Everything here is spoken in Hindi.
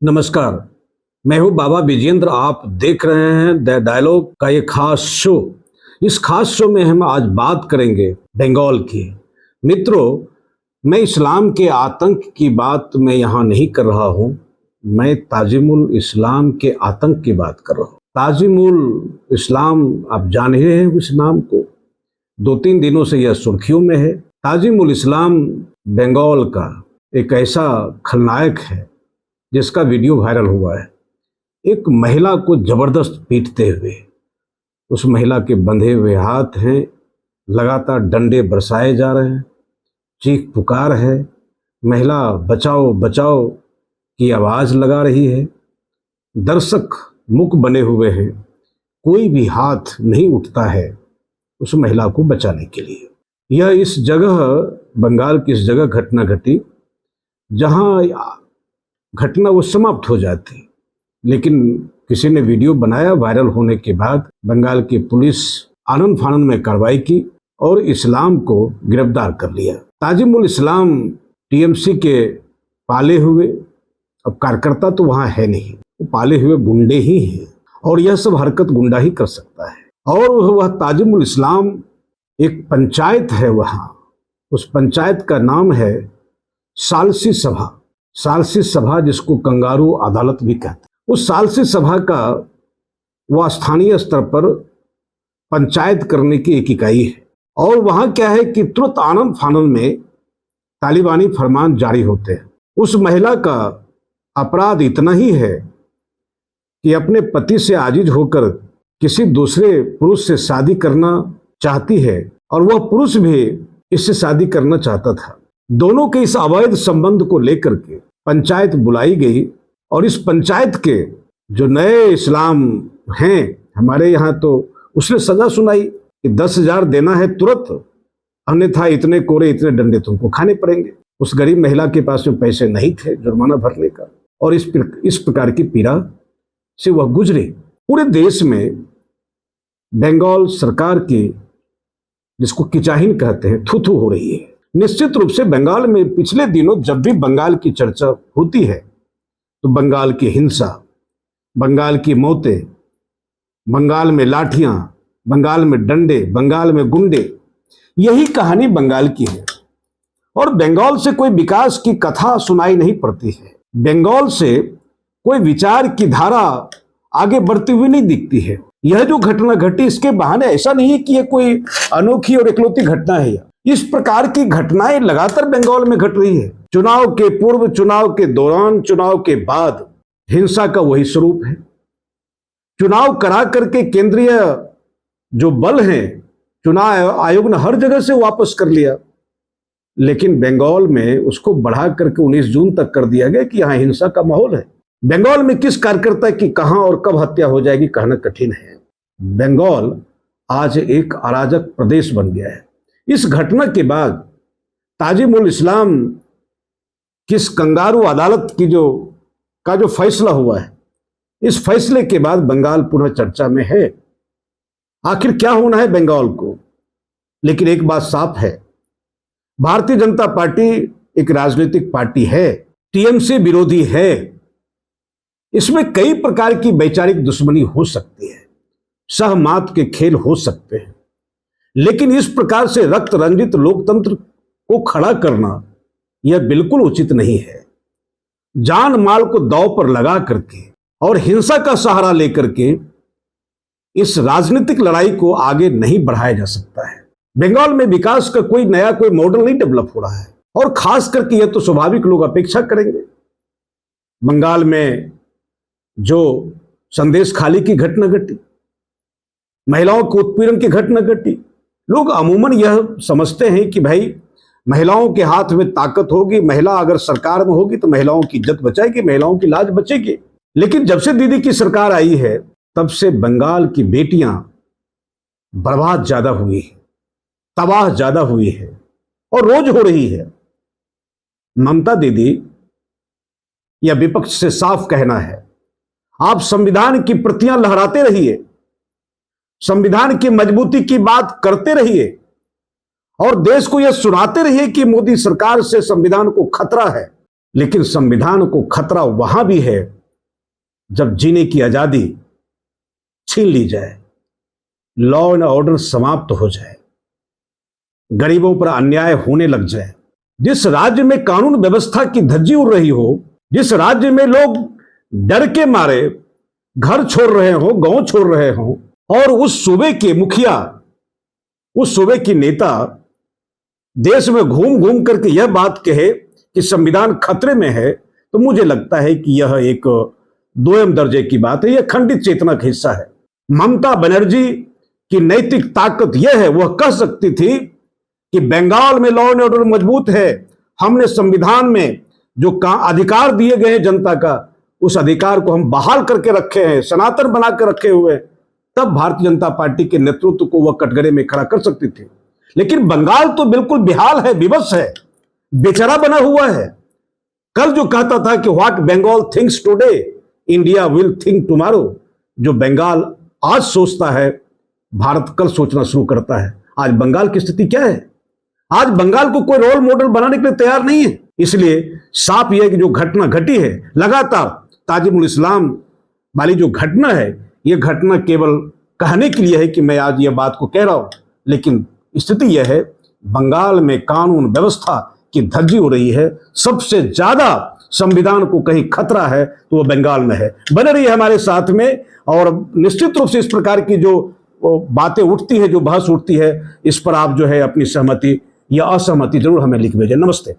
नमस्कार, मैं हूं बाबा विजेंद्र। आप देख रहे हैं द डायलॉग का ये खास शो। इस खास शो में हम आज बात करेंगे बंगाल की। मित्रों, मैं इस्लाम के आतंक की बात मैं यहाँ नहीं कर रहा हूँ, मैं ताजिमुल इस्लाम के आतंक की बात कर रहा हूँ। ताजिमुल इस्लाम, आप जान ही रहे हैं इस नाम को, 2-3 दिनों से यह सुर्खियों में है। ताजिमुल इस्लाम बंगाल का एक ऐसा खलनायक है जिसका वीडियो वायरल हुआ है। एक महिला को जबरदस्त पीटते हुए, उस महिला के बंधे हुए हाथ हैं, लगातार डंडे बरसाए जा रहे हैं, चीख पुकार है, महिला बचाओ बचाओ की आवाज़ लगा रही है। दर्शक मूक बने हुए हैं, कोई भी हाथ नहीं उठता है उस महिला को बचाने के लिए। यह इस जगह, बंगाल की इस जगह घटना घटी जहां घटना वो समाप्त हो जाती, लेकिन किसी ने वीडियो बनाया। वायरल होने के बाद बंगाल की पुलिस आनन फानन में कार्रवाई की और इस्लाम को गिरफ्तार कर लिया। ताजिमुल इस्लाम टीएमसी के पाले हुए, अब कार्यकर्ता तो वहाँ है नहीं, वो पाले हुए गुंडे ही हैं और यह सब हरकत गुंडा ही कर सकता है। और वह ताजिमुल इस्लाम, एक पंचायत है वहाँ, उस पंचायत का नाम है सालसी सभा। सालसी सभा, जिसको कंगारू अदालत भी कहते हैं। उस सालसी सभा का वह स्थानीय स्तर पर पंचायत करने की एक इकाई है। और वहां क्या है कि तुरंत आनन फानन में तालिबानी फरमान जारी होते हैं। उस महिला का अपराध इतना ही है कि अपने पति से आजिज होकर किसी दूसरे पुरुष से शादी करना चाहती है और वह पुरुष भी इससे शादी करना चाहता था। दोनों के इस अवैध संबंध को लेकर के पंचायत बुलाई गई और इस पंचायत के जो नए इस्लाम हैं हमारे यहाँ, तो उसने सजा सुनाई कि 10,000 देना है तुरंत, अन्यथा इतने कोरे इतने डंडे तुमको खाने पड़ेंगे। उस गरीब महिला के पास में पैसे नहीं थे जुर्माना भरने का और इस प्रकार की पीड़ा से वह गुजरे। पूरे देश में बंगाल सरकार की, जिसको किचाहिन कहते हैं, थू-थू हो रही है। निश्चित रूप से बंगाल में पिछले दिनों जब भी बंगाल की चर्चा होती है तो बंगाल की हिंसा, बंगाल की मौतें, बंगाल में लाठियां, बंगाल में डंडे, बंगाल में गुंडे, यही कहानी बंगाल की है। और बंगाल से कोई विकास की कथा सुनाई नहीं पड़ती है। बंगाल से कोई विचार की धारा आगे बढ़ती हुई नहीं दिखती है। यह जो घटना घटी, इसके बहाने ऐसा नहीं है कि यह कोई अनोखी और इकलौती घटना है। इस प्रकार की घटनाएं लगातार बंगाल में घट रही है। चुनाव के पूर्व, चुनाव के दौरान, चुनाव के बाद हिंसा का वही स्वरूप है। चुनाव करा करके केंद्रीय जो बल हैं, चुनाव आयोग ने हर जगह से वापस कर लिया, लेकिन बंगाल में उसको बढ़ा करके 19 जून तक कर दिया गया कि यहां हिंसा का माहौल है। बंगाल में किस कार्यकर्ता की कहां और कब हत्या हो जाएगी कहना कठिन है। बंगाल आज एक अराजक प्रदेश बन गया है। इस घटना के बाद ताजिमुल इस्लाम किस कंगारू अदालत की जो फैसला हुआ है, इस फैसले के बाद बंगाल पुनः चर्चा में है। आखिर क्या होना है बंगाल को? लेकिन एक बात साफ है, भारतीय जनता पार्टी एक राजनीतिक पार्टी है, टीएमसी विरोधी है। इसमें कई प्रकार की वैचारिक दुश्मनी हो सकती है, सहमात के खेल हो सकते हैं, लेकिन इस प्रकार से रक्त रंजित लोकतंत्र को खड़ा करना यह बिल्कुल उचित नहीं है। जान माल को दांव पर लगा करके और हिंसा का सहारा लेकर के इस राजनीतिक लड़ाई को आगे नहीं बढ़ाया जा सकता है। बंगाल में विकास का कोई नया कोई मॉडल नहीं डेवलप हो रहा है और खास करके यह तो स्वाभाविक लोग अपेक्षा करेंगे। बंगाल में जो संदेश खाली की घटना घटी, महिलाओं को उत्पीड़न की घटना घटी, लोग अमूमन यह समझते हैं कि भाई महिलाओं के हाथ में ताकत होगी, महिला अगर सरकार में होगी तो महिलाओं की इज्जत बचाएगी, महिलाओं की लाज बचेगी। लेकिन जब से दीदी की सरकार आई है तब से बंगाल की बेटियां बर्बाद ज्यादा हुई है, तबाह ज्यादा हुई है और रोज हो रही है। ममता दीदी या विपक्ष से साफ कहना है, आप संविधान की प्रतियां लहराते रहिए, संविधान की मजबूती की बात करते रहिए और देश को यह सुनाते रहिए कि मोदी सरकार से संविधान को खतरा है। लेकिन संविधान को खतरा वहां भी है जब जीने की आजादी छीन ली जाए, लॉ एंड ऑर्डर समाप्त हो जाए, गरीबों पर अन्याय होने लग जाए। जिस राज्य में कानून व्यवस्था की धज्जी उड़ रही हो, जिस राज्य में लोग डर के मारे घर छोड़ रहे हो, गांव छोड़ रहे हो, और उस सूबे के मुखिया, उस सूबे की नेता देश में घूम घूम करके यह बात कहे कि संविधान खतरे में है, तो मुझे लगता है कि यह एक दोयम दर्जे की बात है, यह खंडित चेतना का हिस्सा है। ममता बनर्जी की नैतिक ताकत यह है, वह कह सकती थी कि बंगाल में लॉ एंड ऑर्डर मजबूत है, हमने संविधान में जो अधिकार दिए गए हैं जनता का, उस अधिकार को हम बहाल करके रखे हैं, सनातन बना कर रखे हुए, तब भारतीय जनता पार्टी के नेतृत्व को वह कटघरे में खड़ा कर सकती थी। लेकिन बंगाल तो बिल्कुल बेहाल है, विवश है, बेचारा बना हुआ है। कल जो कहता था कि what Bengal thinks today India will think tomorrow, जो बंगाल आज सोचता है भारत कल सोचना शुरू करता है। आज बंगाल की स्थिति क्या है? आज बंगाल को कोई रोल मॉडल बनाने के लिए तैयार नहीं है। इसलिए साफ यह है कि जो घटना घटी है, लगातार ताजिमुल इस्लाम वाली जो घटना है, यह घटना केवल कहने के लिए है कि मैं आज यह बात को कह रहा हूं, लेकिन स्थिति यह है बंगाल में कानून व्यवस्था की धज्जी हो रही है। सबसे ज्यादा संविधान को कहीं खतरा है तो वह बंगाल में है। बने रहिए हमारे साथ में, और निश्चित रूप से इस प्रकार की जो बातें उठती है, जो बहस उठती है, इस पर आप जो है अपनी सहमति या असहमति जरूर हमें लिख भेजें। नमस्ते।